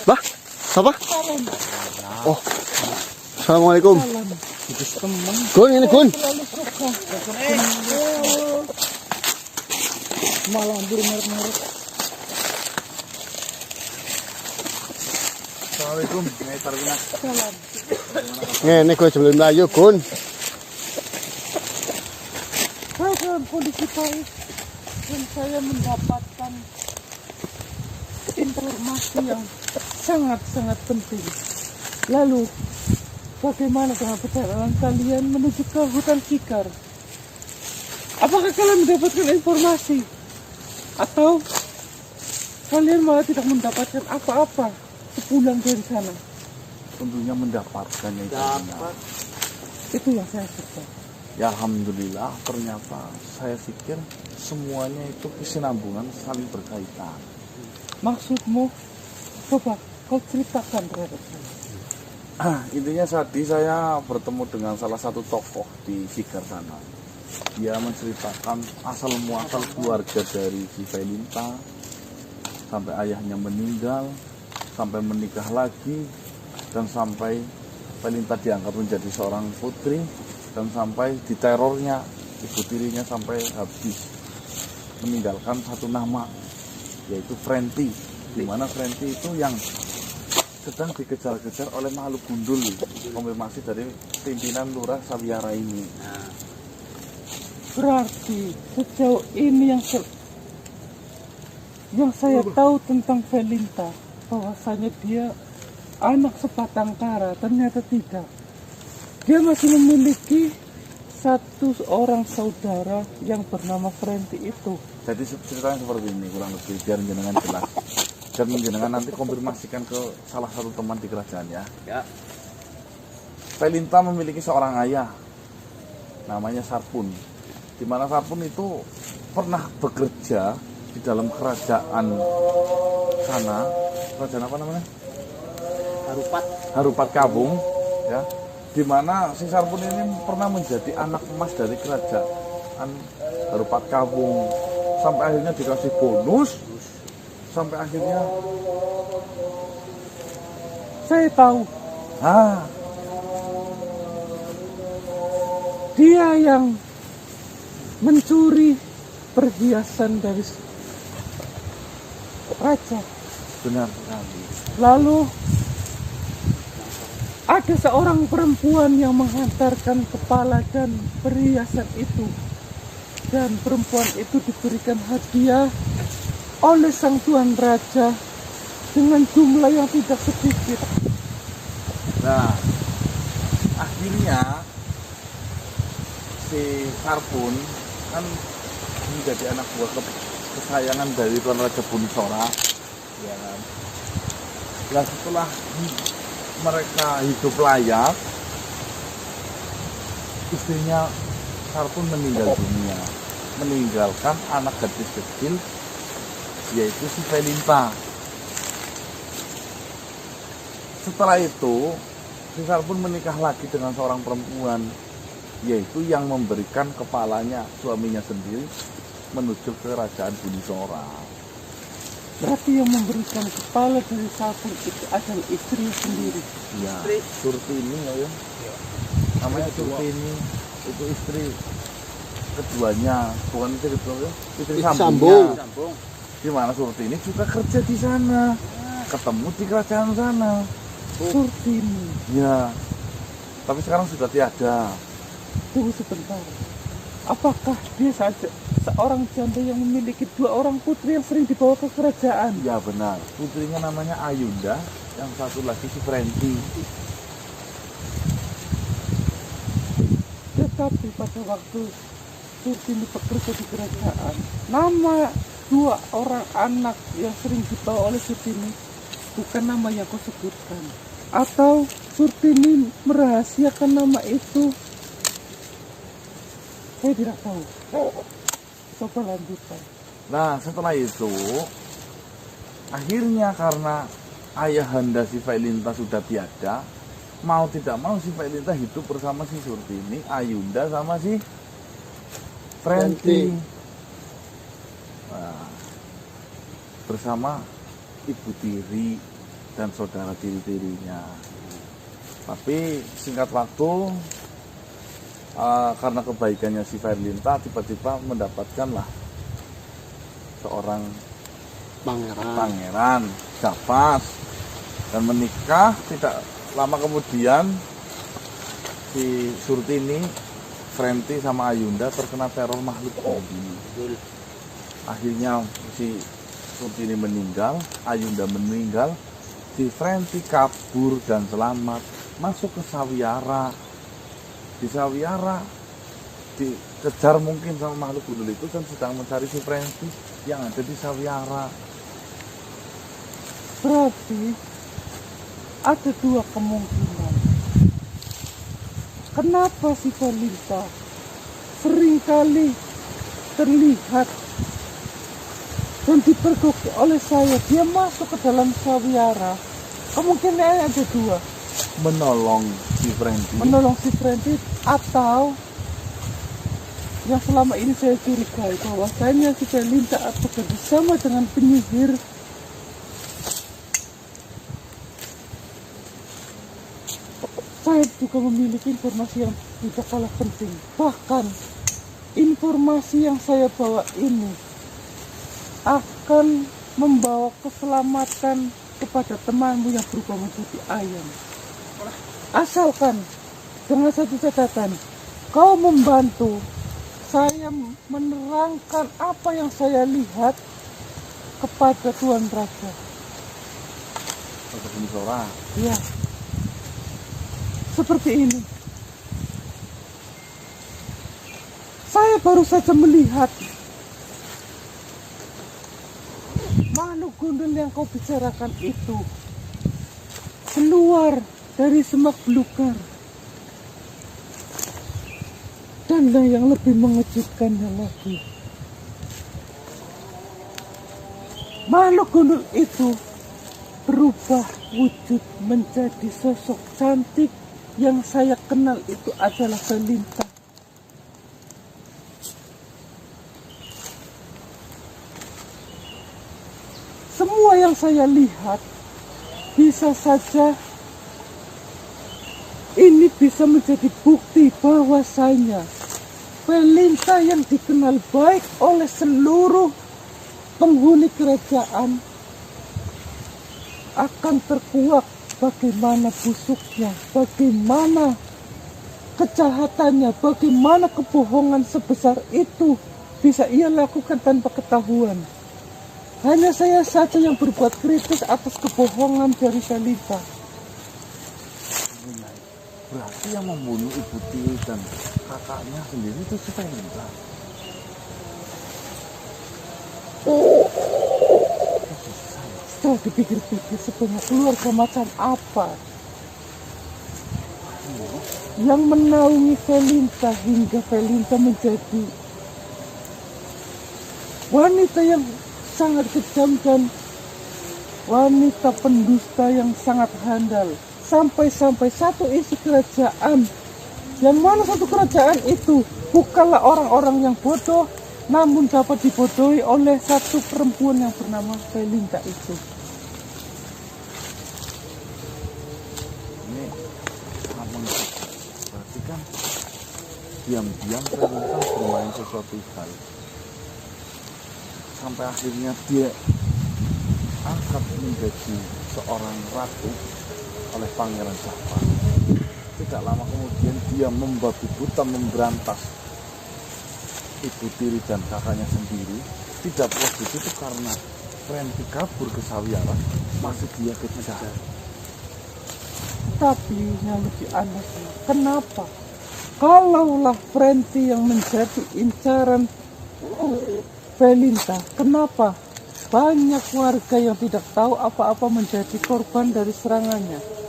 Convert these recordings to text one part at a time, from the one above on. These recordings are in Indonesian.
Bah, apa? Oh, assalamualaikum. Gun, ini Gun. Malah merek-merek. Assalamualaikum. Salam. Ini gue sebelum melayu Gun. Saya dalam kondisi baik dan saya mendapatkan informasi yang sangat-sangat penting. Lalu, bagaimana dengan perjalanan kalian menuju ke hutan Fikar? Apakah kalian mendapatkan informasi? Atau kalian malah tidak mendapatkan apa-apa sepulang dari sana? Tentunya mendapatkannya itu. Itu yang saya suka. Ya alhamdulillah, ternyata saya pikir semuanya itu kesinambungan, saling berkaitan. Maksudmu? Coba kau ceritakan terhadap saya. Intinya tadi saya bertemu dengan salah satu tokoh di Fikar sana. Dia menceritakan asal muasal keluarga dari si Felinta, sampai ayahnya meninggal, sampai menikah lagi, dan sampai Felinta diangkat menjadi seorang putri, dan sampai diterornya ibu tirinya sampai habis, meninggalkan satu nama, yaitu Frenti. Di mana Frenti itu yang sedang dikejar-kejar oleh makhluk gundul. Konfirmasi dari pimpinan Lurah Sawiara ini. Berarti sejauh ini yang saya tahu tentang Felinta, bahwasanya dia anak sebatang kara, ternyata tidak. Dia masih memiliki satu orang saudara yang bernama Frenti itu. Jadi ceritanya seperti ini kurang lebih, biar jenengan jelas. Dan jenengan nanti konfirmasikan ke salah satu teman di kerajaan ya. Felinta memiliki seorang ayah, namanya Sarpun. Di mana Sarpun itu pernah bekerja di dalam kerajaan sana. Kerajaan apa namanya? Harupat Kawung, ya. Di mana si Sarpun ini pernah menjadi anak emas dari kerajaan Harupat Kawung, sampai akhirnya dikasih bonus, sampai akhirnya Saya tahu dia yang mencuri perhiasan dari raja. benar sekali. Lalu ada seorang perempuan yang menghantarkan kepala dan perhiasan itu, dan perempuan itu diberikan hadiah oleh sang tuan raja dengan jumlah yang tidak sedikit. Nah, akhirnya si Sarpun kan menjadi anak buah kesayangan dari tuan raja Bunisora, ya kan. Nah, setelah mereka hidup layak, istrinya Sarpun meninggal dunia, meninggalkan anak gadis kecil, yaitu si Felinta. Setelah itu, si Sarpun menikah lagi dengan seorang perempuan, yaitu yang memberikan kepalanya suaminya sendiri menuju ke kerajaan Bunisora. Berarti yang memberikan kepala dari Sarpun itu adalah istri sendiri. Ya, Surtini ya. Namanya Surtini, itu istri keduanya, bukan istri kedua ya, istri sambungnya. Di mana Surtini juga kerja di sana, ketemu di kerajaan sana. Surtini. Ya, tapi sekarang sudah tiada. Tunggu sebentar. Apakah dia saja seorang janda yang memiliki dua orang putri yang sering dibawa ke kerajaan? Ya benar, putrinya namanya Ayunda, yang satu lagi si Frenti. Tetapi pada waktu Surtini bekerja di kerajaan, nama dua orang anak yang sering dibawa oleh Surtini bukan nama yang kau sebutkan. Atau Surtini merahasiakan nama itu? Saya tidak tahu. Coba lanjutkan. Nah setelah itu, akhirnya karena ayahanda si Felinta sudah tiada, mau tidak mau si Felinta hidup bersama si Surtini, Ayunda sama si Frenti. Nah, bersama ibu tiri dan saudara tiri-tirinya. Tapi singkat waktu, karena kebaikannya si Verlinta, tiba-tiba mendapatkanlah seorang pangeran Japas dan menikah. Tidak lama kemudian si Surtini, Frenti sama Ayunda terkena teror makhluk gobi. Akhirnya si Surtini meninggal, Ayunda meninggal, si Frenti kabur dan selamat masuk ke Sawiara. Di Sawiara dikejar mungkin sama makhluk gundul itu dan sedang mencari si Frenti yang ada di Sawiara. Berarti ada dua kemungkinan. Kenapa si Verlinta seringkali terlihat dan dipergoki oleh saya? Dia masuk ke dalam Sawiara. Kemungkinannya ada dua. Menolong si Frenti Atau yang selama ini saya curigai bahwasanya si Verlinta bekerja sama dengan penyihir. Saya juga memiliki informasi yang tidak kalah penting. Bahkan informasi yang saya bawa ini akan membawa keselamatan kepada temanmu yang berubah menjadi ayam. Asalkan dengan satu catatan, kau membantu saya menerangkan apa yang saya lihat kepada Tuan Raja. Ya, seperti ini. Saya baru saja melihat makhluk gundul yang kau bicarakan itu keluar dari semak belukar. Dan yang lebih mengejutkannya lagi, makhluk gundul itu berubah wujud menjadi sosok cantik. Yang saya kenal itu adalah Verlinta. Semua yang saya lihat bisa saja ini bisa menjadi bukti bahwasanya Verlinta yang dikenal baik oleh seluruh penghuni kerajaan akan terkuak bagaimana busuknya, bagaimana kejahatannya, bagaimana kebohongan sebesar itu bisa ia lakukan tanpa ketahuan. Hanya saya saja yang berbuat kritis atas kebohongan dari Verlinta. Berarti yang membunuh Ibu Tiri dan kakaknya sendiri itu si Verlinta. Setelah dipikir-pikir, sebenarnya keluarga macam apa yang menaungi Verlinta hingga Verlinta menjadi wanita yang sangat kejam dan wanita pendusta yang sangat handal. Sampai-sampai satu isi kerajaan, yang mana satu kerajaan itu bukanlah orang-orang yang bodoh, namun dapat dibodohi oleh satu perempuan yang bernama Verlinta itu. Ini berarti kan diam-diam Verlinta bermain sesuatu hal sampai akhirnya dia angkat menjadi seorang ratu oleh Pangeran Japas. Tidak lama kemudian dia membabi buta memberantas Ibu Tiri dan kakaknya sendiri. Tidak puas di situ karena Frenti kabur ke Sawiara, masih dia kejar. Tapi yang lebih aneh, kenapa kalaulah Frenti yang menjadi incaran Verlinta, kenapa banyak warga yang tidak tahu apa-apa menjadi korban dari serangannya?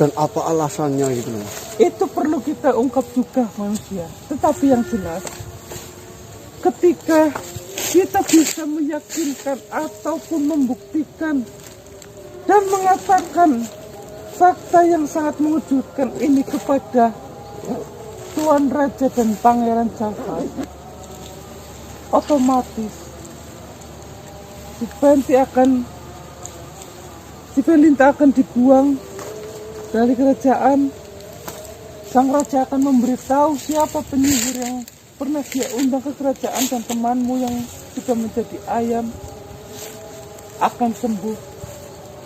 Dan apa alasannya gitu loh? Itu perlu kita ungkap juga manusia. Tetapi yang jelas, ketika kita bisa meyakinkan ataupun membuktikan dan mengatakan fakta yang sangat mengejutkan ini kepada Tuan Raja dan Pangeran Japas, otomatis si Frenti akan si Felinta akan dibuang dari kerajaan. Sang raja akan memberitahu siapa penyihir yang pernah dia undang ke kerajaan, dan temanmu yang sudah menjadi ayam akan sembuh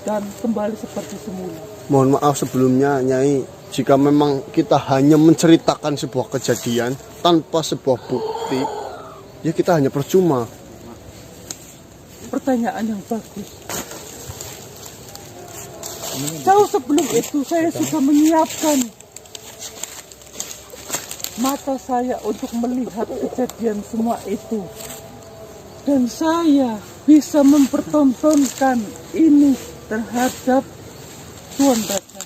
dan kembali seperti semula. Mohon maaf sebelumnya Nyai, jika memang kita hanya menceritakan sebuah kejadian tanpa sebuah bukti, ya kita hanya percuma. Pertanyaan yang bagus. Jauh sebelum itu saya sudah menyiapkan mata saya untuk melihat kejadian semua itu, dan saya bisa mempertontonkan ini terhadap Tuan Raja.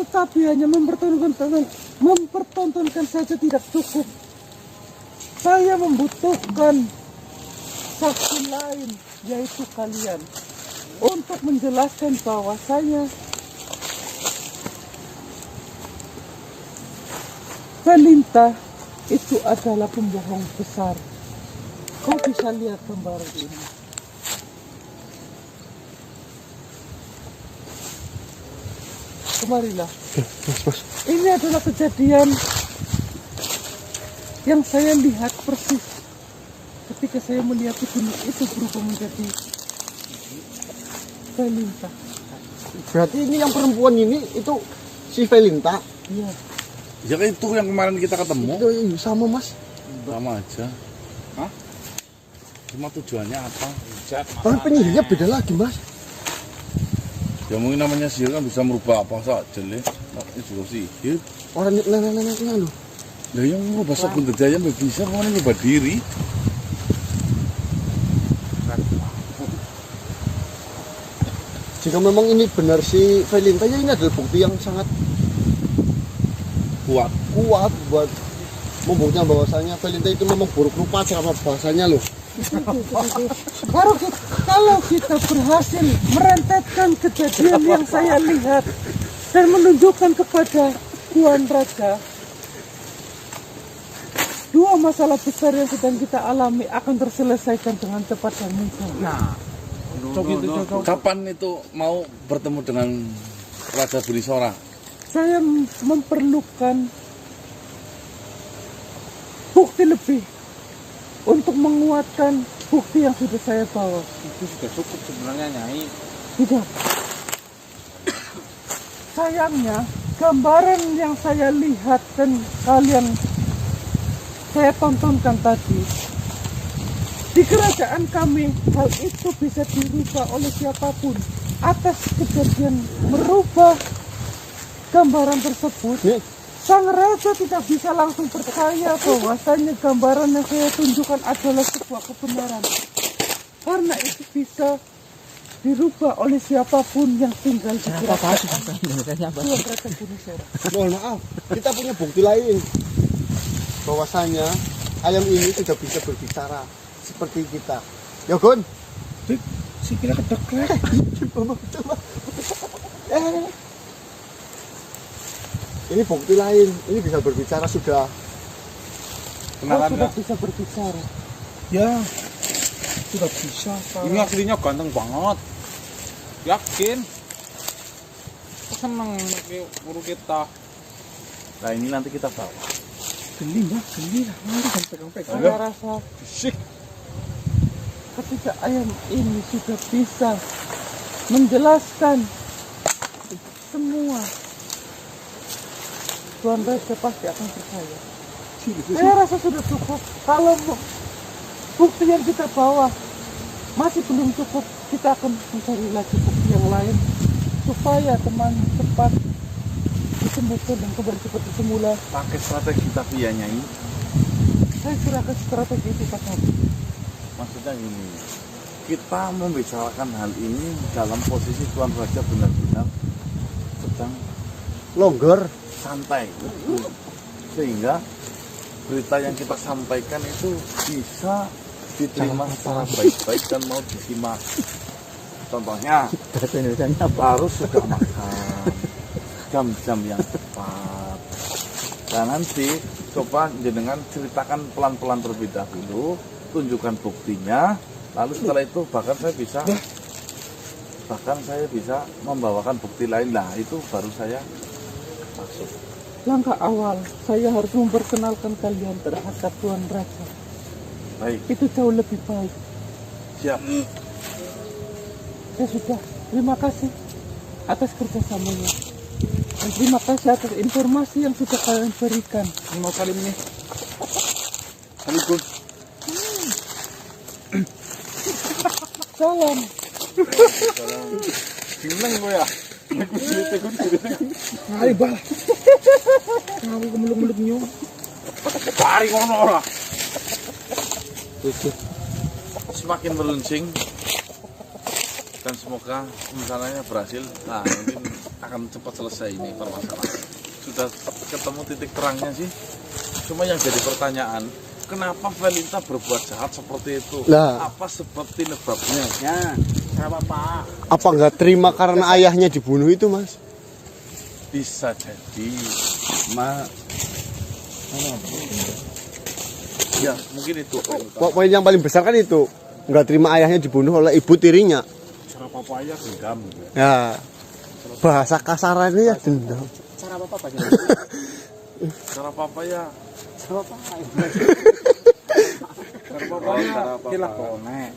Tetapi hanya mempertontonkan saja tidak cukup. Saya membutuhkan saksi lain, yaitu kalian, untuk menjelaskan bahwasanya Felinta itu adalah pembohong besar. Kau bisa lihat gambaran ini. Kemarilah. Mas. Ini adalah kejadian yang saya lihat persis ketika saya melihat gunung itu berubah menjadi Felinta. Berarti ini yang perempuan ini itu si Felinta. Iya. Ya kan itu yang kemarin kita ketemu. Itu sama Mas. Sama aja. Hah? Cuma tujuannya apa? Orang penyihirnya beda lagi Mas. Ya mungkin namanya sihir kan bisa merubah apa saja leh. Ini juga sihir. Orang nenek-neneknya loh. Lah yang merubah sabun kerjanya bisa, kemarin merubah diri. Jika memang ini benar si Felinta, ya ini adalah bukti yang sangat kuat buat membuktikan bahwasanya Felinta itu memang buruk rupa sama bahasanya loh. Kalau kita berhasil merentetkan kejadian yang saya lihat dan menunjukkan kepada Tuan Raja, dua masalah besar yang sedang kita alami akan terselesaikan dengan cepat dan mudah. Nah, kapan itu mau bertemu dengan Raja Burisora? Saya memerlukan bukti lebih untuk menguatkan bukti yang sudah saya bawa. Itu sudah cukup sebenarnya, Nyai. Tidak. Sayangnya, gambaran yang saya lihat dan saya tontonkan tadi, di kerajaan kami, hal itu bisa dirubah oleh siapapun. Atas kejadian merubah gambaran tersebut, sang raja tidak bisa langsung percaya bahwasanya gambaran yang saya tunjukkan adalah sebuah kebenaran, karena itu bisa dirubah oleh siapapun yang tinggal di kerajaan. Tuan Raja Burisora. Mohon maaf, kita punya bukti lain bahwasanya ayam ini sudah bisa berbicara seperti kita. Ya Gun? Si kira kedekret. Coba. Ini bukti lain, ini bisa berbicara sudah. Kenalan sudah bisa berbicara. Ya, sudah bisa. Ini aslinya ganteng banget. Yakin? Seneng guru kita. Nah ini nanti kita bawa. Geli lah. Mari kan pegang-pegang. Saya rasa ketika ayam ini sudah bisa menjelaskan semua, Tuan Raja pasti akan percaya. Saya rasa sudah cukup. Kalau bukti yang kita bawa masih belum cukup, kita akan mencari lagi bukti yang lain supaya teman cepat disembuhkan dan kembali seperti semula. Pakai strategi tapi ya Nyai. Saya serahkan strategi itu Pak Nabi. Maksudnya gini, kita membicarakan hal ini dalam posisi Tuan Raja benar-benar sedang Longgar. santai, sehingga berita yang kita sampaikan itu bisa diterima secara baik-baik dan mau disimak. Contohnya harus sudah makan jam-jam yang tepat, dan nanti coba jenengan ceritakan pelan-pelan terlebih dahulu, tunjukkan buktinya, lalu setelah itu bahkan saya bisa bahkan saya bisa membawakan bukti lain lah, itu baru saya masuk. Langkah awal, saya harus memperkenalkan kalian terhadap Tuan Raja. Baik, Itu jauh lebih baik. siap. Ya sudah, terima kasih atas kerjasamanya. Dan terima kasih atas informasi yang sudah kalian berikan. Ini mau salim nih. Assalamualaikum. Salam. Seneng gue ya. Ayo bal. Ngaku kemeluk-meluk nyong. Cari ngono ora. Semakin meruncing dan semoga rencananya berhasil. Nah, mungkin akan cepat selesai ini permasalahan. Sudah ketemu titik terangnya sih. Cuma yang jadi pertanyaan, kenapa Valinta berbuat jahat seperti itu? Lah. Apa sebab penyebabnya? Ya, kenapa Pak? Apa nggak terima karena ayahnya dibunuh itu, Mas? Bisa jadi, ya mungkin itu. Poin yang paling besar kan itu, nggak terima ayahnya dibunuh oleh ibu tirinya. Cara papa ya dendam. Ya, bahasa kasarannya ya dendam. Cara papa aja. Cara papa ya, Cara papa ya. Kilah konek.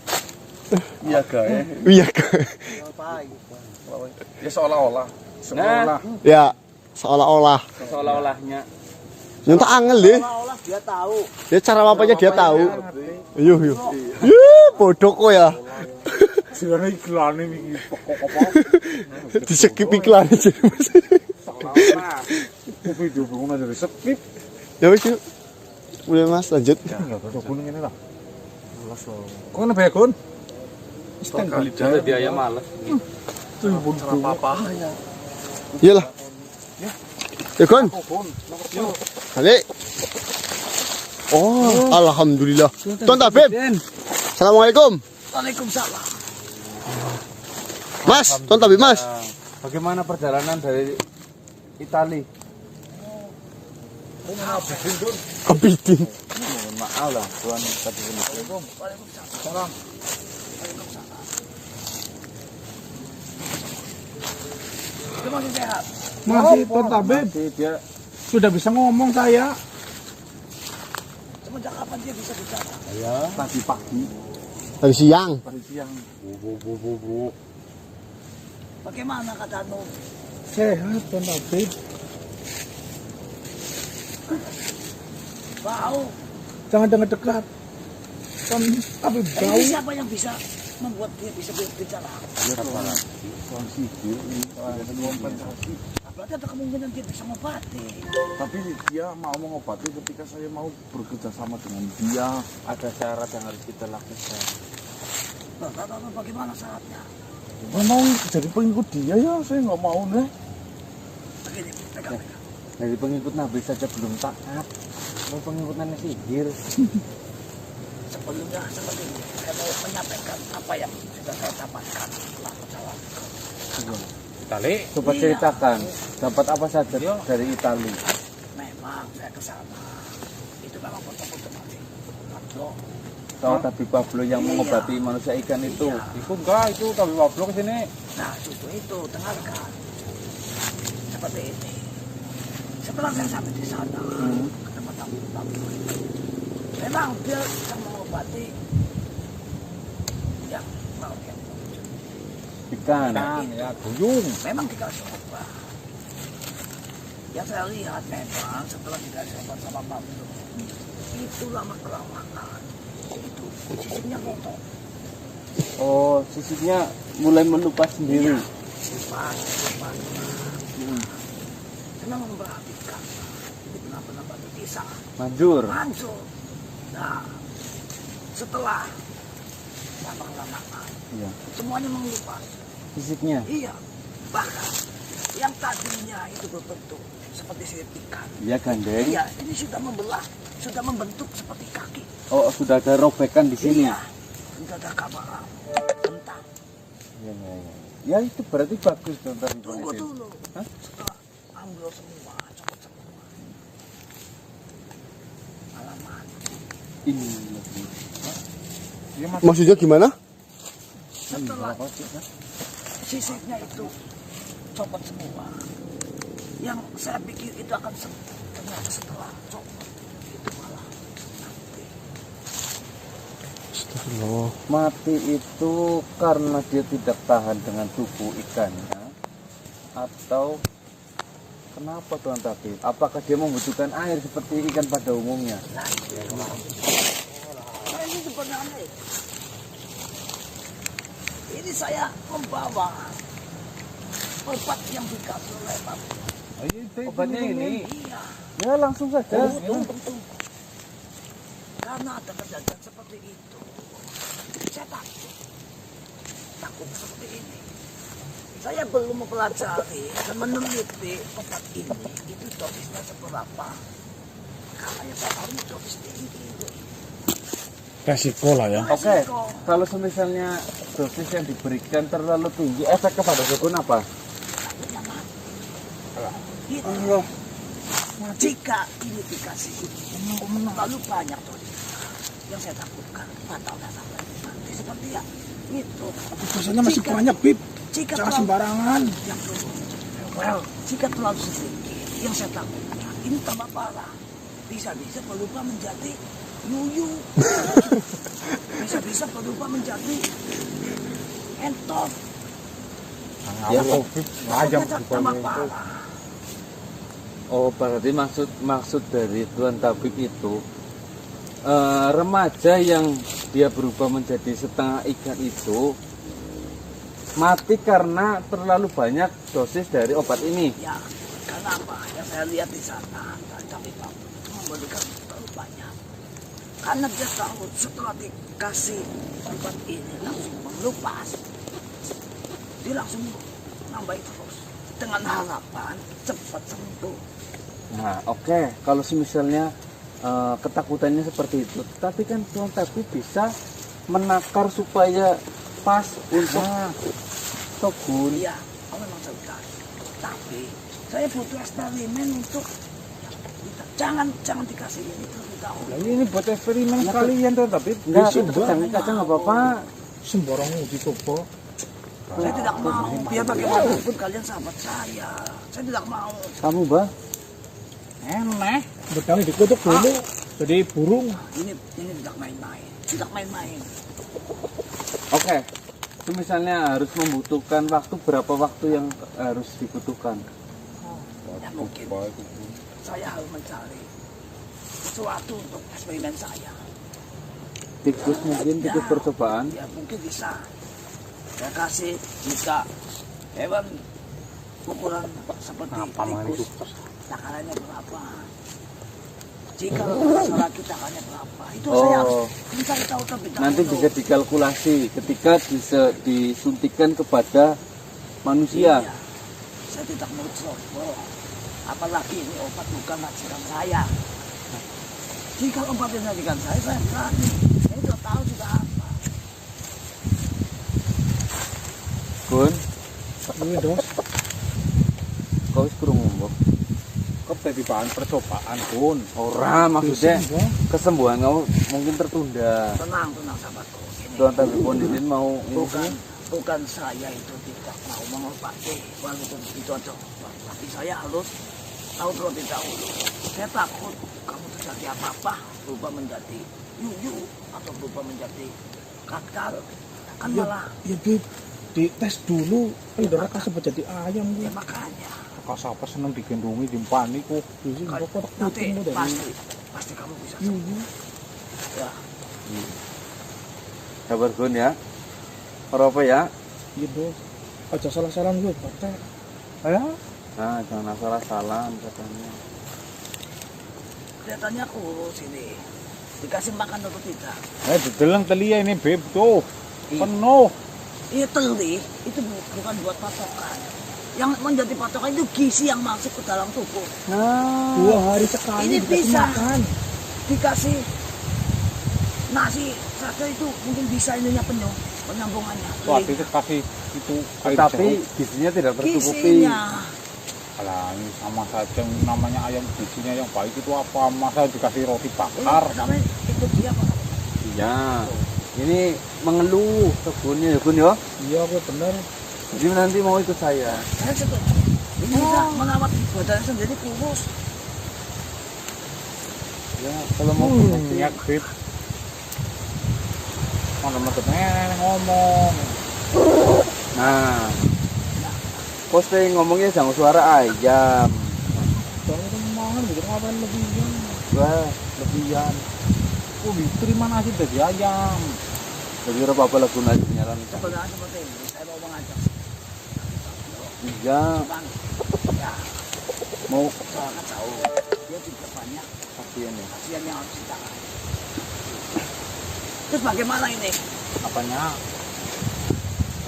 iya guys. Iya kan? Ya seolah-olah. Ya, seolah-olah. Seolah-olahnya. Nyontak angel deh. Seolah dia tahu. Ya cara bapaknya dia tahu. Yuh. Yuh, bodoh kok ya. Sebenarnya iklan ini pokok apa? Di-skip iklan aja, Mas. Seolah-olah. Video bunga dari skip. Ya wis yuk. Udah Mas, lanjut. Enggak ada gunung ini lah. Kok kena begon? Kali dah Dia ya males. cara papa. Iyalah. Ya Gon, balik. Oh, alhamdulillah. Tuan Tabib. Assalamualaikum. Waalaikumsalam. Mas, Tuan Tabib, Mas. Bagaimana perjalanan dari Itali? Kepiting. Mohon maaf lah, Tuan tadi ini. Salam. Itu masih sehat. Masih Tuan Tabib. Dia sudah bisa ngomong saya. Semenjak kapan dia bisa bicara? Tadi pagi, Tadi siang. tadi siang. Bagaimana katamu? Sehat Tuan Tabib. Bau. Jangan dekat. Tuan Tabib bau. Ini siapa yang bisa membuat dia bisa berbicara? Tuan sihir ini ada kompensasi. Berarti ada kemungkinan dia bisa mengobati. Tapi dia mau mengobati ketika saya mau bekerja sama dengan dia. Ada syarat yang harus kita lakukan. Lalu bagaimana syaratnya? Nggak mau jadi pengikut dia ya, saya nggak mau nih. Begini, pegang. Dari pengikut Nabi saja belum taat. Mau pengikut nenek sihir. Sebelumnya seperti ini, saya mau menyampaikan apa yang sudah saya dapatkan setelah perjalanan. Itali. Coba ceritakan, dapat apa saja dari Itali? Memang saya ke sana. Itu memang betul-betul mati. Pablo. Tahu tapi Pablo yang mengobati manusia ikan itu. Itu enggak, itu Tapi Pablo ke sini. Nah, justru itu, dengarkan. Seperti ini. Setelah saya sampai di sana, ke tempat Pablo itu, memang dia bisa mengobati yang mau dia. Ikan. Ya, duyung. Memang dikasih obat. Yang saya lihat memang setelah dikasih obat sama Pablo, itu lama-kelamaan itu sisiknya kotor. Oh, sisiknya mulai melupas sendiri. Lepas. Memang memperhatikan. Ini benar-benar batu desa. Manjur. Hancur. Nah, setelah lama-kelamaan, Iya. semuanya mengelupas. Sisiknya. Iya, bahkan yang tadinya itu berbentuk seperti sirip ikan. Iya gandeng. Iya, ini sudah membelah, sudah membentuk seperti kaki. Oh, sudah ada robekan di sini. Iya, sudah ada kabar tentang. Iya. Ya itu berarti bagus dong tadi. Tunggu dulu. Setelah ambil semua, copot semua. Alamat. Ini. Maksudnya gimana? Setelah sisirnya itu copot semua. Yang saya pikir itu akan ternyata setelah copot itu malah mati. Astagfirullah. Mati itu karena dia tidak tahan dengan tubuh ikannya, atau kenapa Tuan Tabib? Apakah dia membutuhkan air seperti ikan pada umumnya? Nah, ini sebenarnya ini saya membawa obat yang dikasih oleh Bapak. Obatnya ini, Iya, ya langsung saja. betul. Karena ada kejadian seperti itu, saya takut seperti ini. Saya belum mempelajari dan meneliti obat ini, itu dosisnya seberapa. Katanya saya harus dosis tinggi. Resiko lah ya. Oke, kalau misalnya dosis yang diberikan terlalu tinggi, efek kepada dukun apa? Takutnya mati. Gitu. Jika ini dikasih terlalu banyak dosis, yang saya takutkan fatal datang mati seperti ya itu. Dosanya masih banyak, Bib. Jika Jangan terlalu- sembarangan. yang jika terlalu sedikit, yang saya takutkan ini tambah parah. Bisa-bisa berubah menjadi yuyu. Bisa-bisa berubah menjadi entot. Ya, Takutnya tambah parah. oh berarti maksud dari Tuan Tabib itu remaja yang dia berubah menjadi setengah ikan itu mati karena terlalu banyak dosis dari obat ini. Ya, karena apa? Yang saya lihat di sana, tapi Pak itu memberikan terlalu banyak. Karena dia tahu setelah dikasih obat ini langsung melupas, dia langsung nambahin terus dengan harapan cepat sembuh. Nah, oke, kalau misalnya ketakutannya seperti itu, tapi kan Tuan Tabib bisa menakar supaya pas untuk Togun. Iya, memang sekali. Tapi saya butuh eksperimen untuk jangan dikasih ini terlebih dahulu. Ini buat eksperimen sekalian tuh, tapi Enggak, kacang nggak apa-apa. sembarang dicoba. Saya tidak mau, biar bagaimanapun kalian sahabat saya. Saya tidak mau. Kamu, Bah? Enak. Bekali dikutuk dulu. Jadi burung. Ini tidak main-main, tidak main-main. Oke. Itu misalnya harus membutuhkan waktu, berapa waktu yang harus dibutuhkan? Ya mungkin saya harus mencari sesuatu untuk eksperimen saya. Tikus mungkin, tikus percobaan. Ya mungkin bisa. Saya kasih jika hewan ukuran seperti tikus, takarannya berapa? Jika masalah kita takarannya berapa? Itu saya harus mencari tahu terlebih dahulu. Nanti bisa dikalkulasi ketika bisa disuntikan kepada manusia. Iya. Saya tidak mau sombong. Apalagi ini obat bukan majikan saya. Jika obat yang majikan saya berani. Saya sudah tahu sudah apa. Gun, Ini dos. kau wis krungu mbok? Kok jadi bahan percobaan pun. Ora, maksudnya kesembuhan kamu mungkin tertunda. Tenang sahabatku. Ini Tuan Tabib pun izin mau bukan saya itu tidak mau mengobati walaupun itu aja. Tapi saya harus tahu terlebih dahulu. Saya takut kamu terjadi apa-apa berubah menjadi yuyu atau berubah menjadi kakak. Kan malah Ya, Bib. Dites dulu. Kan udah rasa sempat jadi ayam ya gue. makanya. Kakak siapa seneng digendongi, dimpani kok. Nanti pasti kamu bisa sembuh. Ya. sabar Gun ya. Ora apa ya? Iya dos. Aja salah-salah gue, Pak. Ya. Nah, jangan salah salam katanya. Kelihatannya kurus ini. Dikasih makan atau tidak? Didelang telia ini, Beb. Tuh. Penuh. Iya teli, itu bukan buat patokan. Yang menjadi patokan itu gizi yang masuk ke dalam tubuh. Nah, 2 hari sekali Ini dikasih bisa. makan. Dikasih nasi saja itu mungkin bisa ininya penuh penyambungannya. Waktu itu kasih itu air tapi jeruk. gizinya tidak tercukupi. Gizinya Alah, ini sama saja namanya ayam gizinya yang baik itu apa? Masa dikasih roti bakar? namanya itu dia Pak. Iya. Ini mengeluh kebunnya ya Gun ya. Iya, gue bener. Jadi nanti mau ikut saya. Saya setuju. Ini bisa mengawat badannya sendiri kurus. Ya, kalau mau Ya grip. Mana maksudnya ngomong. Nah, posting ngomongnya jangan suara ayam. Jangan mahal gitu ngapain lebihan. Wah, lebihan. Oh, diterima nasi dari ayam. Jadi apa lagu nasi nyaran. Sebenarnya seperti ini. Saya mau mengajak. Iya, Bang, ya, mau sangat jauh. Dia juga banyak kasihan ya. kasihan yang harus ditangani. Terus bagaimana ini? Apanya?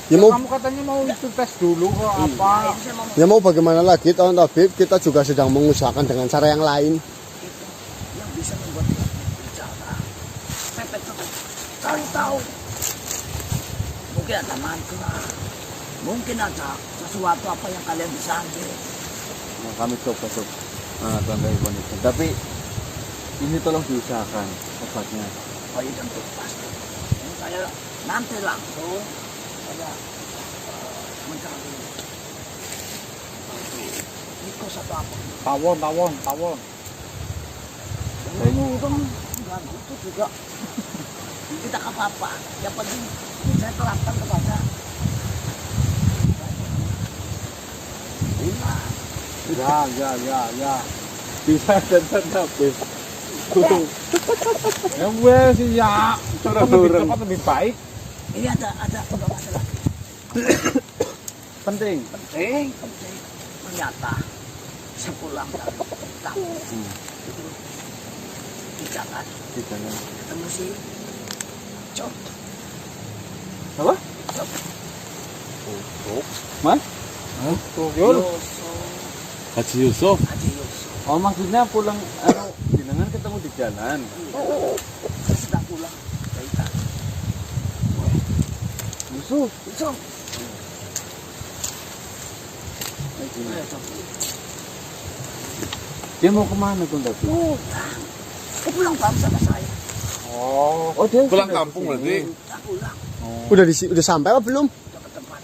Ya mau Kamu katanya mau itu tes dulu kok Nah, apa? ini saya mau ya mau bagaimana lagi tahun tabib kita juga sedang mengusahakan dengan cara yang lain. itu yang bisa membuat dia bicara. Pepet terus. Cari tahu. Mungkin ada mantra. Mungkin ada sesuatu apa yang kalian bisa ambil. Nah, kami coba sob. Nah, tanda ibu itu. Tapi ini tolong diusahakan obatnya. Oh iya tentu pasti. Ini saya nanti langsung saya mencari Nikos atau apa. Tawon. Kamu kan ganggu itu juga. Kita ke apa? Yang penting saya terapkan kepada Ya. Bisa dan habis. Ya wes ya. Cara lebih cepat lebih baik. ini ada masalah Penting. penting. Ternyata sepulang dari kamu itu di jalan Jangan. ketemu si Cok. Apa? Cok. Mas? Yusuf. Haji Yusuf. Haji Yusuf. Oh, maksudnya pulang jenengan ketemu di jalan. Saya sedang pulang dari tadi. Yusuf. Yusuf. Ayo, Cok. Dia mau kemana tuh tapi? Pulang. Dia pulang bareng sama saya. Oh, dia Pulang sudah kampung di sini. berarti? Kita pulang Udah sampai apa belum? ke tempat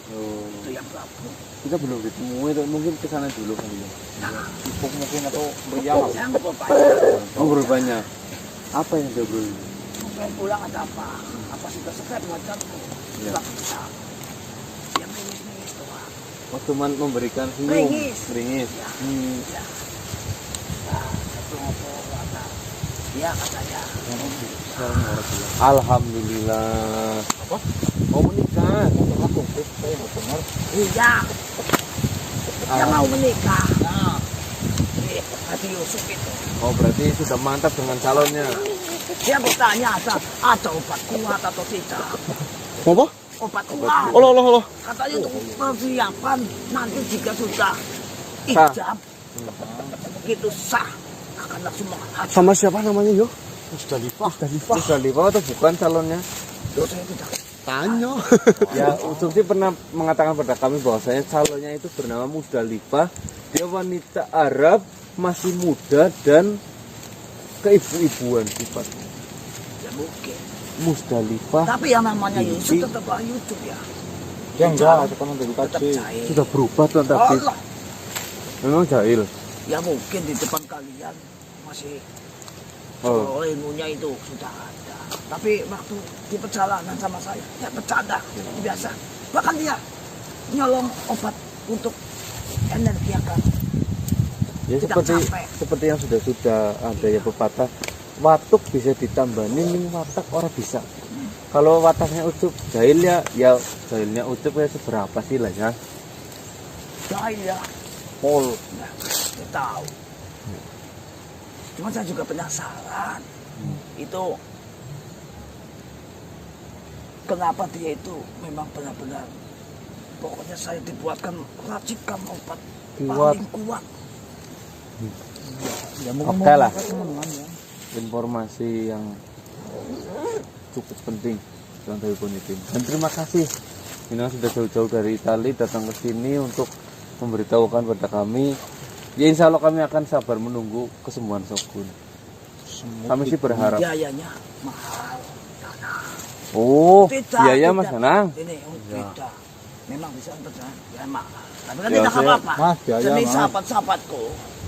Oh, itu yang Prabu. kita belum ketemu itu mungkin ke sana dulu kali ya. Sibuk mungkin atau beriang. Saya ngobrol banyak. Ngobrol banyak. Apa yang dia bro? Pengen pulang ada apa? Apa sudah selesai pengajarmu? Ya. Tidak bisa. Dia mengis-mengis doang. Oh, cuman memberikan senyum. Ringis. Ringis. Ya. Hmm. Ya. Nah, satu ngobrol ada. Dia katanya. Alhamdulillah. Apa? Mau menikah. Iya. Dia mau menikah. Haji Yusuf itu. Oh, berarti sudah mantap dengan calonnya. Dia bertanya ada obat kuat atau tidak. Apa? Obat kuat. Allah. Katanya untuk persiapan nanti jika sudah ijab begitu sah akan langsung menghadap. Sama siapa namanya yo? Musdalifah atau bukan calonnya? Saya tidak Tanya. Ya, Sukti pernah mengatakan pada kami bahwasanya calonnya itu bernama Musdalifah. Dia wanita Arab, masih muda dan keibu-ibuan sifatnya. ya mungkin. Musdalifah Tapi yang namanya Yusuf tetap on YouTube ya. Ya enggak, itu kan dari Tetap tadi. jahil. sudah berubah tuan tapi Allah. memang jahil. Ya mungkin di depan kalian masih Oh, ilmunya itu sudah ada. Tapi waktu di perjalanan sama saya, ya bercanda biasa. Bahkan dia nyolong obat untuk energi yang kan. ya Tidak capek. seperti yang sudah ada ya pepatah, watuk bisa ditambani ning watak orang bisa. Kalau wataknya Ucup jahil ya jahilnya Ucup ya seberapa sih lah ya. Jahil ya. Pol. Nah, saya tahu. Cuma saya juga penasaran. Itu kenapa dia itu memang benar-benar pokoknya saya dibuatkan racikan obat Kuat. paling kuat. Oke lah. Informasi yang cukup penting Tuan Ponitin. Dan terima kasih Ina sudah jauh-jauh dari Itali datang ke sini untuk memberitahukan pada kami. Ya insya Allah kami akan sabar menunggu kesembuhan Sokun. Kami sih berharap. Biayanya mahal. Oh, Tidak, biaya tidak. Mas Anang. Ini tidak. memang bisa untuk ya mak. Tapi kan Ya, tidak saya- apa-apa. Mas, biaya, Demi Mas. sahabat-sahabatku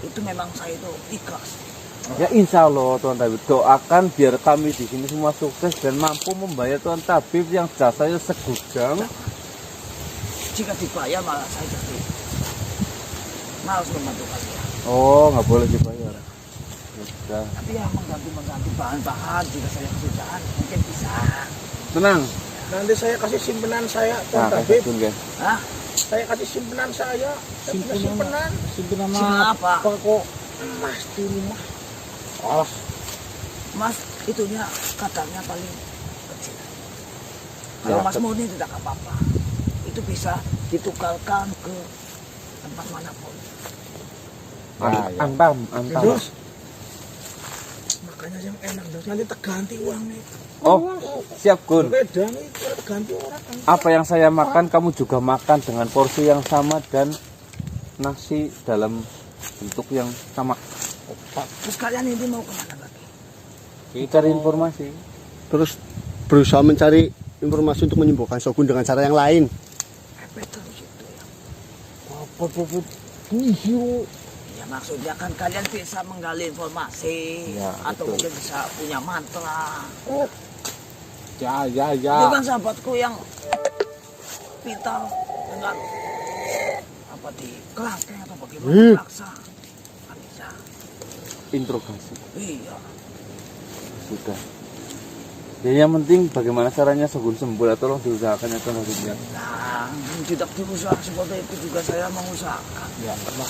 itu memang saya itu ikhlas. Ya insya Allah Tuan Tabib, doakan biar kami di sini semua sukses dan mampu membayar Tuan Tabib yang jasanya segudang. Jika dibayar malah saya jadi malas membantu kalian. Oh, nggak boleh dibayar. Ya sudah. Tapi ya mengganti bahan-bahan jika saya kesusahan mungkin bisa. Tenang. Nanti saya kasih simpenan saya, Nah, Tuan Tabib. kasih Hah? Saya kasih simpenan saya. Saya punya simpenan. Simpenan Simpenan apa? Kok emas di rumah. Mas itunya kadarnya paling kecil. Kalau Ya, Mas murni tidak apa-apa. Itu bisa ditukarkan ke tempat manapun. Antam. Terus makanya yang enak terus nanti terganti uangnya. Oh, siap Gun. Beda nih terganti orang kan. Apa yang saya makan kamu juga makan dengan porsi yang sama dan nasi dalam bentuk yang sama. Terus kalian ini mau kemana lagi? Kita cari informasi. Terus berusaha mencari informasi untuk menyembuhkan Shogun dengan cara yang lain. Betul itu ya. Apa Ya maksudnya kan kalian bisa menggali informasi Ya, atau betul. mungkin bisa punya mantra. Ya. Itu kan sahabatku yang pintar dengan apa di kelangkeng atau bagaimana laksa. Kan bisa. Interogasi. Iya. Sudah. Ya yang penting bagaimana caranya Shogun sembuh, tolong diusahakan ya Tuan Tabib ya. Nah, tidak berusaha seperti itu juga saya mengusahakan.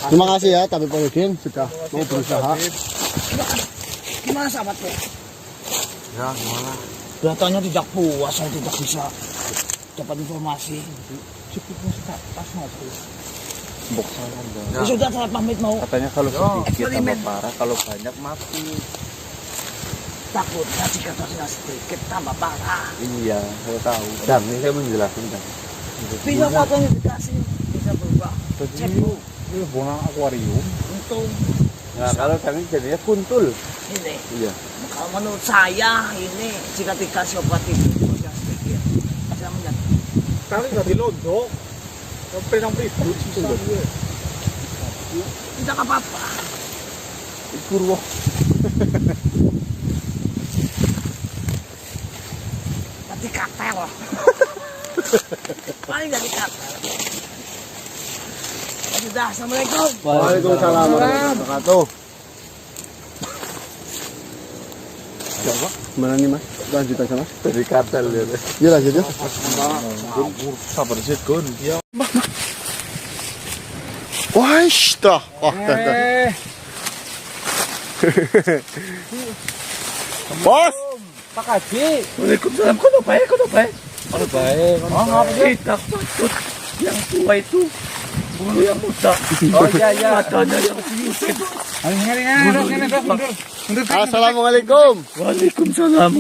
Terima kasih ya Tabib Wahidin sudah mau berusaha. Gimana sahabatku? Ya, gimana? Kelihatannya tidak puas, saya tidak bisa dapat informasi. Ya sudah saya pamit mau. Katanya kalau sedikit tambah eksperimen. parah, kalau banyak mati. Takutnya jika dosanya sedikit tambah parah. Iya, saya tahu. Dan ini saya menjelaskan dan. Bisa fotonya dikasih, bisa berubah. Cek Ini bonang akuarium. untuk Nah, kalau kami jadinya kuntul. ini. Iya. Kalau menurut saya ini jika dikasih obat itu dosanya sedikit bisa menjadi. Kali nggak dilodok. Penang ribut susah gue. Tidak apa-apa. Purwo. Nanti katel. Paling jadi katel. Ya sudah, assalamualaikum. Waalaikumsalam warahmatullahi wabarakatuh. Mana nih Mas? Lanjut aja Mas. Dari kartel ya. Ya lanjut ya. Sabar sih, Gun. Ya. Wah, dah. Wah, dah. Bos. Pak Haji. Waalaikumsalam. Kau baik, kau baik. Oh, baik. Tidak patut yang tua itu bulu yang muda. Oh iya iya. Matanya yang serius itu. Assalamualaikum. Waalaikumsalam.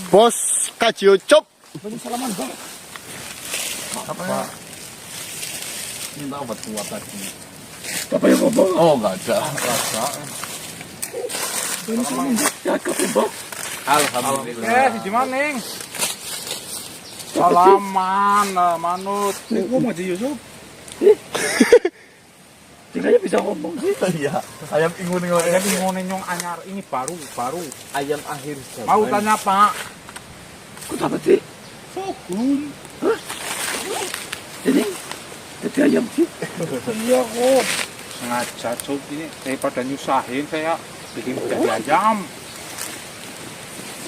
Bos Kaji Ucup. Minta obat kuat tadi. Apa yang ngomong? Oh, enggak ada. Rasa. Ya kepembok. Alhamdulillah. Si Maning. Salaman, manut. Ini ngomong aja Yusuf. Tinggalnya bisa ngomong sih. Iya. Ayam ingun Yang ingin nyong anyar ini baru. Ayam akhir zaman. Mau tanya Pak. Kau dapat sih? Shogun. Jadi ayam sih. Iya kok. Sengaja Cuk ini daripada nyusahin saya bikin jadi ayam.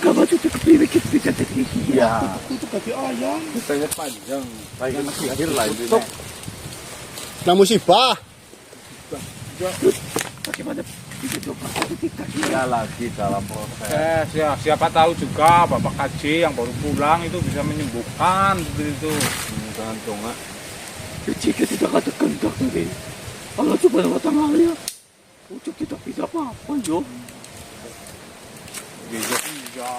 Kamu tuh kepilih kita jadi. Iya. Itu bagi ayam. Kitanya panjang. Ayam akhir lah ini. Nah musibah. Bagaimana bisa coba kita? Ya lagi dalam proses. Siapa tahu juga Bapak Kaji yang baru pulang itu bisa menyembuhkan seperti itu. Jangan dongak. Jika tidak ada kehendak dari Allah Subhanahu wa Ta'ala, ucap tidak bisa apa-apa yo. Iya.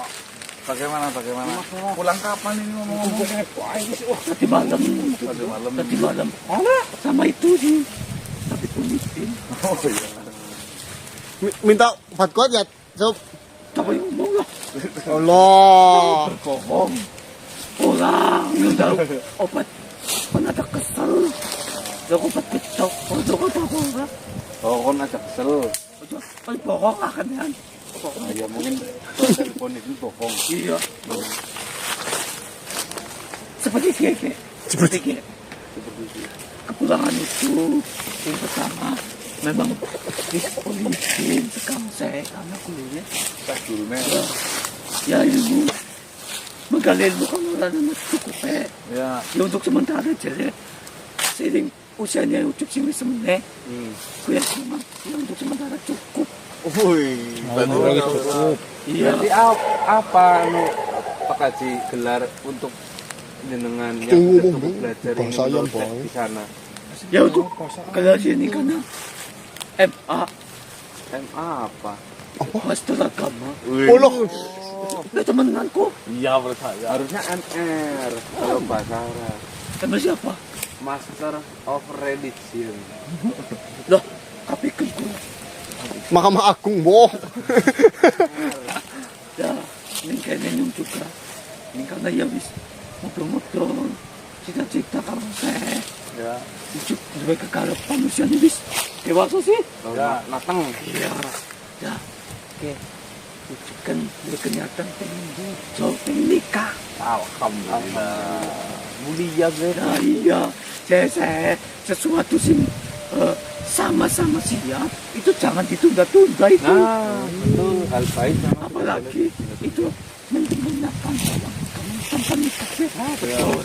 Bagaimana? Pulang kapan ini ngomong-ngomong? Tadi malam, tadi malam. Sama itu sih. Tapi pemimpin. Oh iya. Minta obat kuat ya, Sob. Tapi ngomong lah. Allah. Bohong. Orang yang tahu obat Kan ada kesel. Aku begitu. Untuk apa? Oh, kon aja kesel. Kan bohong akan kan. Nah, ya mungkin telepon itu bohong. Iya. Seperti kayak. Kepulangan itu yang pertama memang dipolisin sekarang saya karena kuliah Pas gurunya. ya ilmu menggali ilmu kan orang cukup Ya. ya untuk sementara jadi seiring usianya ucup sini semeneh kuliah memang ya untuk sementara cukup. Wih, berarti cukup. Iya. Berarti apa anu Pak Haji gelar untuk jenengan yang Tunggu, cukup belajar ini bahasa yang praktek boy. di sana? Ya untuk kelas ini karena MA MA apa? Master Agama. Oh loh, Nah temenanku Iya percaya. Harusnya MR kalau bahasa Arab. sama siapa? Master of Religion. Loh, tapi kan Mahkamah Agung boh. ya, ini kayaknya nyum juga. Ini karena ya wis ngobrol-ngobrol, cita-cita kalau saya Ya. ujuk sebagai kekarep manusia ini wis dewasa sih. Ya, mateng. Iya, ya, oke. Ujuk kan dia kenyataan pengen jauh pengen nikah. Alhamdulillah. Mulia beda. Nah iya, saya sesuatu sih sama-sama siap, itu jangan ditunda-tunda itu. Nah, betul. Hal baik sama Apalagi itu menggunakan uang kamu tanpa nikah. Betul.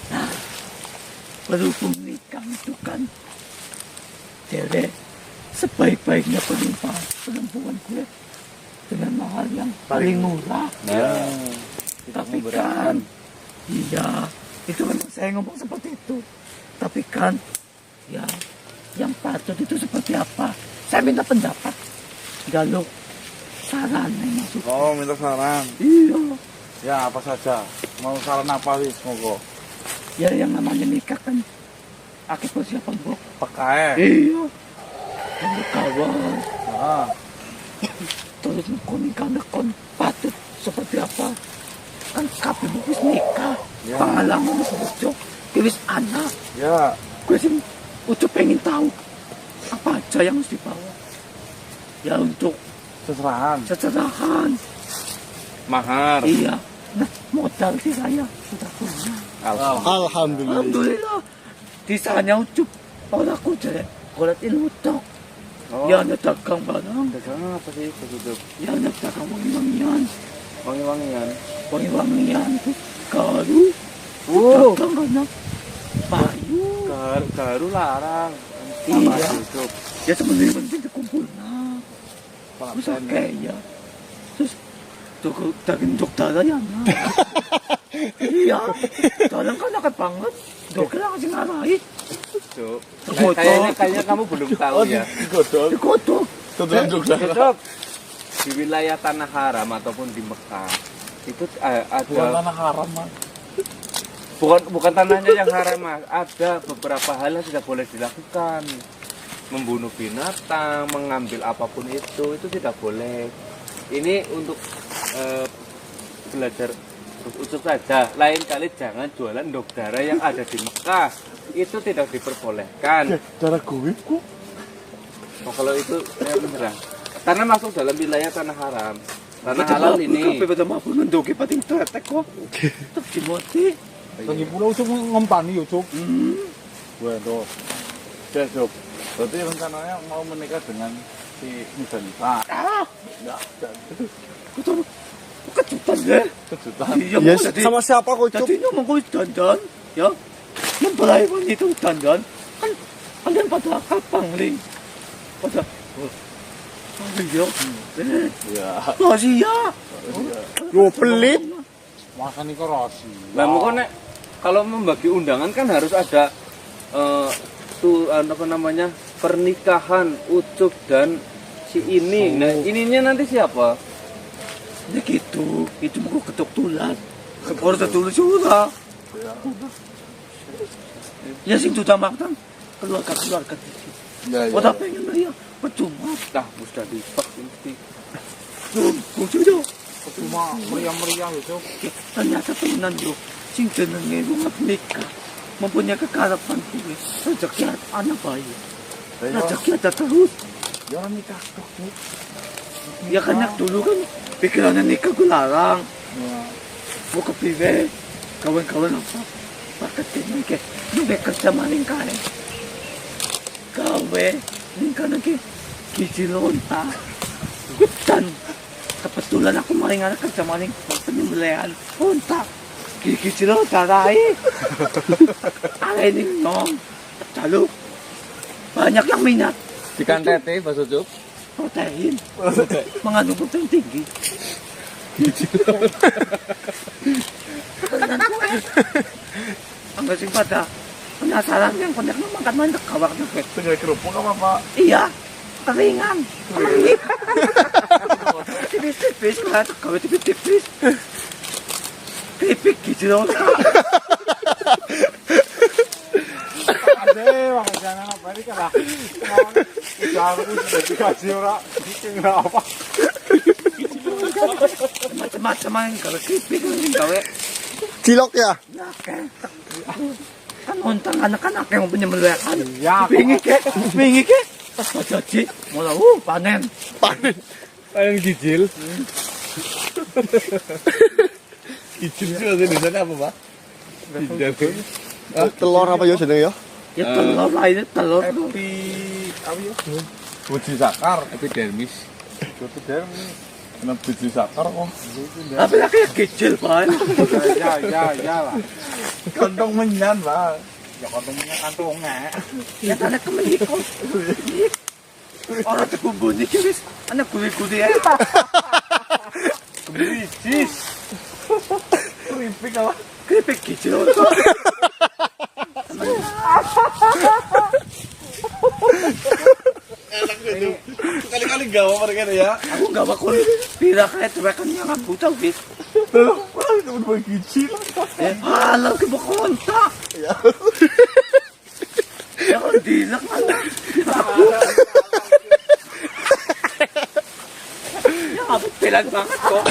Nah, berhubung nikah itu kan cewek sebaik-baiknya perempuan gue dengan mahal yang paling murah. Ya. Tapi kan, iya, itu memang saya ngomong seperti itu. Tapi kan, ya, yang patut itu seperti apa? Saya minta pendapat. Galuh, saran yang masuk. Oh, minta saran. Iya, Ya, apa saja. Mau saran apa sih, semoga? ya yang namanya nikah kan, akhir persiapan bro. Pakai. Iya, kamu kawan, Ah, terus kon patut seperti apa? Kan kapi bukis nikah, Ya. pengalaman itu tulis anak. ya. Gue sih udah pengen tahu apa aja yang harus dibawa. Ya untuk Seserahan. seserahan. Mahar. Iya. Nah modal sih saya sudah punya. Alhamdulillah. Alhamdulillah. Di sana ucup orang aku jadi kulit ilmu tok. Oh. Ya ada dagang barang. Dagangan apa sih? Tutup. Ya ada dagang wangi-wangian. Wangi-wangian. Wangi-wangian itu garu. Wow. Dagang banyak. Bayu. Garu larang. Iya. Apa tutup? Ya sebenarnya penting dikumpul. Nah. Terus Paten. kaya. Terus daging dokter ya nah. Iya. Dalam kan dekat banget. Dokter kasih ngarahin. Cuk. Foto. Kayaknya kamu belum tahu ya. Dikotok. Cuk. Di wilayah tanah haram ataupun di Mekah itu ada tanah haram Mas. bukan tanahnya yang haram Mas. Ada beberapa hal yang tidak boleh dilakukan. Membunuh binatang, mengambil apapun itu tidak boleh. Ini untuk belajar ucap saja. Lain kali jangan jualan dok darah yang ada di Mekah. Itu tidak diperbolehkan. Darah gue kok. Oh, kalau itu saya menyerah. Karena masuk dalam wilayah tanah haram. Tanah halal ini. Kape pada mampu mendoki pating tetek kok. Tak dimoti. Lagi pulau cuma ngempani yo, Cuk. Waduh. Ya, Cuk. Berarti rencananya mau menikah dengan si Nisa. Ah, Enggak, kutu kejutan deh. kejutan. Iya, Ya mau jadi. sama siapa kok Cuk? Tadinya mau gue dandan, ya. Mempelai wanita dandan. Kan kalian pada kapang, Ling. Pada, oh iya. Ya. Masih ya. Yo pelit. Makan iku rasi. Lah mungkin nek kalau membagi undangan kan harus ada apa namanya? Pernikahan Ucup dan si ini. Nah, ininya nanti siapa? Ya gitu, itu mau ketok tulang. Harus tertulis sudah. Ya sing sudah makan keluarga di sini. Ya, Udah pengen ya, percuma. Dah, sudah dipak mesti. Gue sudah. Cuma meriah-meriah yo, Cuk. Ternyata temenan bro, sing jenenge rumah nikah mempunyai kekarapan kuwi rezeki anak bayi rezeki ada terus Ya orang nikah tuh. ya kan yang dulu kan pikirannya nikah gue larang mau kepiwe kawan-kawan apa paket kayak nunggu kerja maling kae gawe nikah lagi gizi lonta dan kebetulan aku maling anak kerja maling penyembelihan lonta gizi lonta rai ada ini nong lalu banyak yang minat Ikan tete bakso cup. protein mengandung protein tinggi enggak sih pada penasaran yang banyak makan mandek kawak juga Tinggal kerupuk apa Pak? iya keringan keringan tipis-tipis kalau kawak tipis-tipis keripik gitu loh Ada jangan apa ini kan. Jangan udah dikasih orang bikin apa. macam-macam kalau keripik ini kawak Cilok ya? ya kan ontang anak-anak yang punya melekan Ya, pingi ke pas jadi mulai panen Yang gijil. Gijil itu bahasa Indonesia apa Pak? Gijil. Telur apa ya jenenge ya? ya telur lainnya telur Apa ya? Biji sakar. Epidermis. Epidermis. Kena biji sakar kok. tapi lagi kecil pak ya lah. Kantong menyan Pak. Ya kantongnya kantongnya. ya tanah kemenikot orang terbunyi kiris anak guli-guli ya Brijis. Keripik apa? keripik kecil Enak itu. Kali-kali gawa mereka ya. aku gak bakal pira kayak tebakan yang aku tahu bis Wah, itu bener gijil. halau ke kontak Ya. ya kan dilek anak ya aku bilang banget kok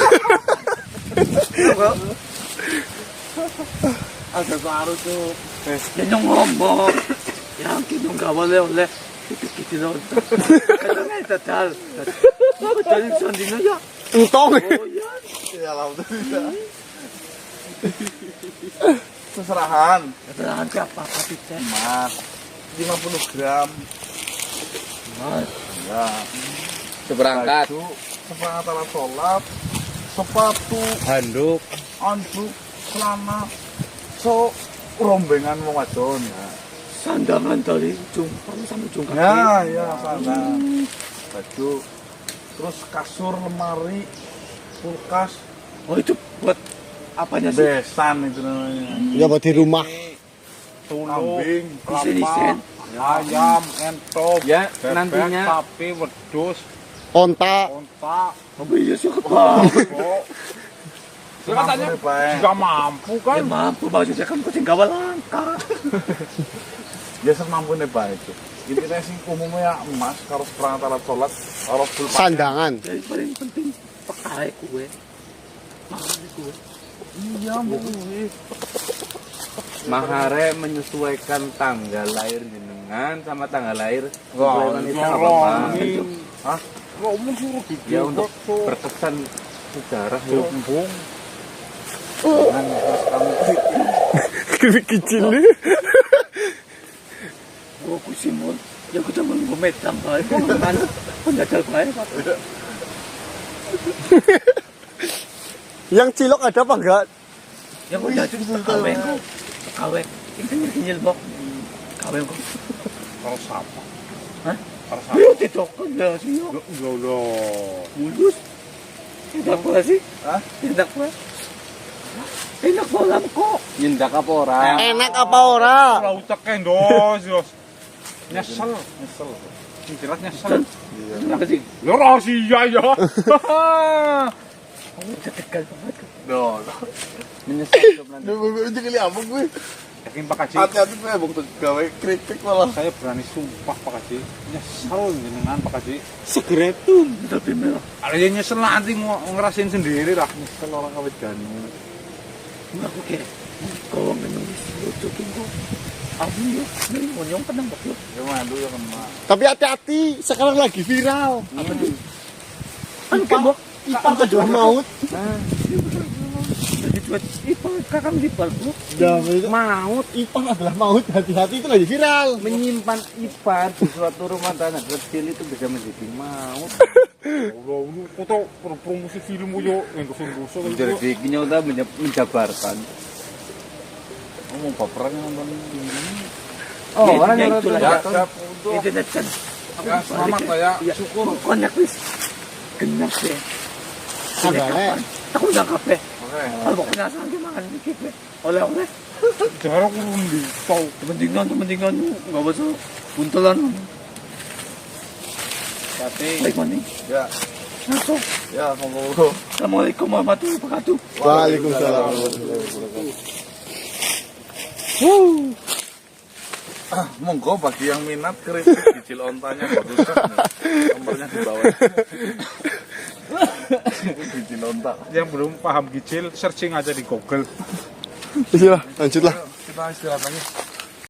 Ada baru tuh. yan yung ngomong yan kinong gawale oleh kikikiti doon kaya nga itatal bakit yung sandi na ya Entong. oh yan Ya alhamdulillah. Seserahan. kesalahan ka papapit siya Mas. 50 gram. mas Ya. Seberangkat. Baju, seperangkat alat sholat, sepatu, Handuk. anduk, celana, so rombengan mau wadon ya. sandangan dari ujung sampai ujung kaki Ya, sana. Baju, terus kasur, lemari, kulkas, oh itu buat apanya sih besan itu namanya. Ya buat di rumah. Tulung, Kambing, isen-isen ayam, entok, Ya, bebek, nantinya sapi, wedus, Onta. onta, oh iya sih kepala kok. Katanya juga mampu ya kan? mampu baju saya kan kucing gawal langka Ya semampu nih Pak itu. Intinya sih umumnya emas, kalau seperangkat alat sholat, kalau full pakai. Sandangan. jadi paling penting pakai kue pakai kue Iya, Bu. Mahare menyesuaikan tanggal lahir jenengan sama tanggal lahir Wah, wanita apa Pak? ngomongin. Hah? Ngomong suruh Ya untuk berkesan sejarah ya. Jangan mas kamu Keripik kecil nih. gua kusimul ya aku cuma ngometan bae kok ngan penjajal bae Pak Yang cilok ada apa enggak? yang penjajal kaweng kok kaweng ini kenyil bok kaweng kok Kalau siapa? hah Kalau siapa? ayo ditokon ya sih Enggak loh. mulus enak pula sih Hah? enak pula enak bolam kok nyendak apa orang? Enak apa ora? Kalau utek dos, Yos. Nyesel, nyesel. Ini jelas nyesel. kenapa sih Lo rahasia ya. kamu tegal banget Duh, Menyesal hidup nanti. itu kali apa gue? Yakin Pak Haji? Hati-hati gue bung tuh gawe kritik malah. Saya berani sumpah Pak Haji. Nyesel jenengan Pak Haji. segretun tapi merah Ada yang nyesel nanti ngerasain sendiri lah. Nyesel orang kawit gani. aku kayak Kalau menulis lucu tunggu. Abi yo, ini monyong kenang bakyo. Ya mandu ya kena. Tapi hati-hati, sekarang lagi viral. Kan kebok. Ipar adalah maut. Jadi buat ipar kakang di balbu. Ya, itu Maut. ipar adalah maut. Hati-hati itu lagi viral. Menyimpan ipar di suatu rumah tangga kecil itu bisa menjadi maut. Allah, ini kota promosi film yo yang dosa-dosa. Jadi nyata menjabarkan. Ngomong baperan nonton ini. Oh, orang Ya, yang itulah. Ya, nonton. siap untuk. Internet kan. Ya, selamat lah ya. Ya, syukur. Konyak wis. Genap deh. Sebenarnya Aku udah kape. Oke. Kalau pokoknya sampai makan dikit be. Oleh-oleh. Jarang kurun di tau. Kepentingan nggak usah buntelan. Tapi Baik mani. Ya, Masuk. ya, monggo. Assalamualaikum warahmatullahi wabarakatuh. Waalaikumsalam. Monggo bagi yang minat kritik cicil ontanya bagus kan. Nomornya di bawah. Cicil onta. Yang belum paham gicil, searching aja di Google. Iya, lanjutlah. Kita istirahat lagi.